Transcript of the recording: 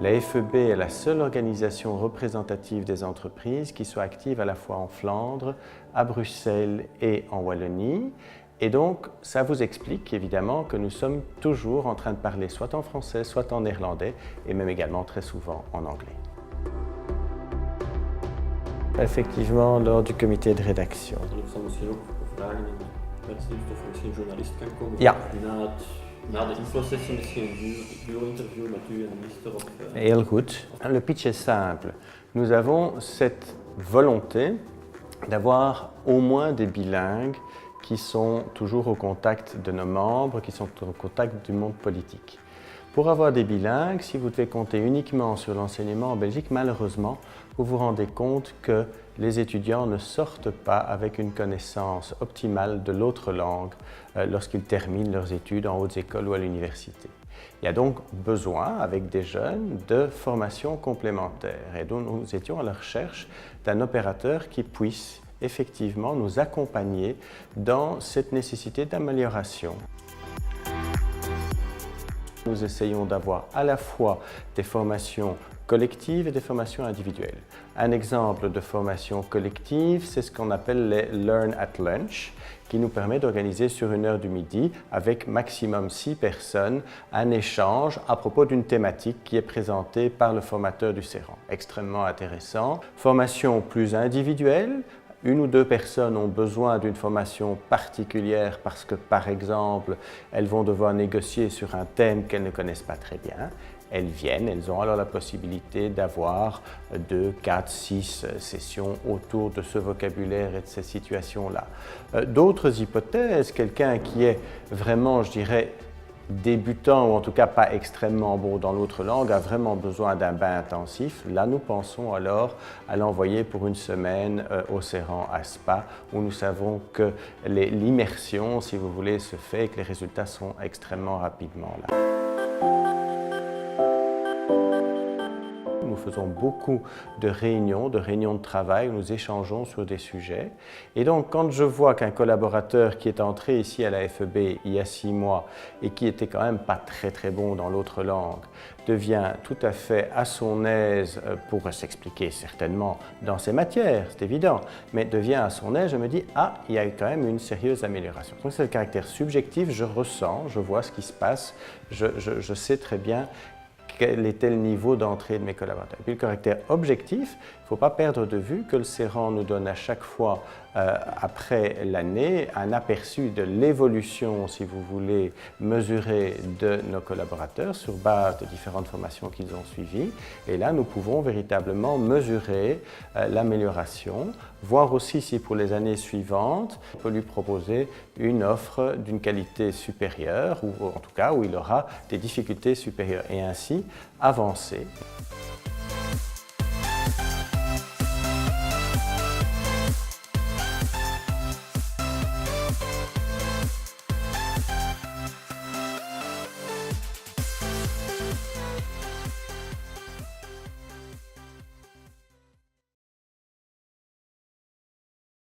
La FEB est la seule organisation représentative des entreprises qui soit active à la fois en Flandre, à Bruxelles et en Wallonie. Et donc, ça vous explique évidemment que nous sommes toujours en train de parler soit en français, soit en néerlandais, et même également très souvent en anglais. Effectivement, lors du comité de rédaction. Ja. Na de infosessie misschien een bureau-interview met u en de minister of... Heel goed. Le pitch est simple. Nous avons cette volonté d'avoir au moins des bilingues qui sont toujours au contact de nos membres, qui sont au contact du monde politique. Pour avoir des bilingues, si vous devez compter uniquement sur l'enseignement en Belgique, malheureusement, vous vous rendez compte que les étudiants ne sortent pas avec une connaissance optimale de l'autre langue lorsqu'ils terminent leurs études en hautes écoles ou à l'université. Il y a donc besoin, avec des jeunes, de formations complémentaires. Et donc nous étions à la recherche d'un opérateur qui puisse effectivement nous accompagner dans cette nécessité d'amélioration. Nous essayons d'avoir à la fois des formations collectives et des formations individuelles. Un exemple de formation collective, c'est ce qu'on appelle les Learn at Lunch, qui nous permet d'organiser sur une heure du midi, avec maximum 6 personnes, un échange à propos d'une thématique qui est présentée par le formateur du CERAN. Extrêmement intéressant. Formation plus individuelle. Une ou deux personnes ont besoin d'une formation particulière parce que, par exemple, elles vont devoir négocier sur un thème qu'elles ne connaissent pas très bien. Elles viennent, elles ont alors la possibilité d'avoir 2, 4, 6 sessions autour de ce vocabulaire et de ces situations-là. D'autres hypothèses, quelqu'un qui est vraiment, je dirais, débutant ou en tout cas pas extrêmement bon dans l'autre langue a vraiment besoin d'un bain intensif. Là, nous pensons alors à l'envoyer pour une semaine au CERAN à Spa, où nous savons que l'immersion, si vous voulez, se fait et que les résultats sont extrêmement rapidement là. Nous faisons beaucoup de réunions de travail où nous échangeons sur des sujets. Et donc, quand je vois qu'un collaborateur qui est entré ici à la FEB il y a 6 mois et qui était quand même pas très bon dans l'autre langue, devient tout à fait à son aise pour s'expliquer certainement dans ses matières, c'est évident, mais devient à son aise, je me dis « Ah, il y a quand même une sérieuse amélioration ». Donc c'est le caractère subjectif, je ressens, je vois ce qui se passe, je sais très bien quel était le niveau d'entrée de mes collaborateurs. Et puis le caractère objectif, il ne faut pas perdre de vue que le CERAN nous donne à chaque fois, après l'année, un aperçu de l'évolution, si vous voulez, mesurée de nos collaborateurs sur base de différentes formations qu'ils ont suivies. Et là, nous pouvons véritablement mesurer l'amélioration, voir aussi si pour les années suivantes, on peut lui proposer une offre d'une qualité supérieure, ou en tout cas où il aura des difficultés supérieures, et ainsi avancer.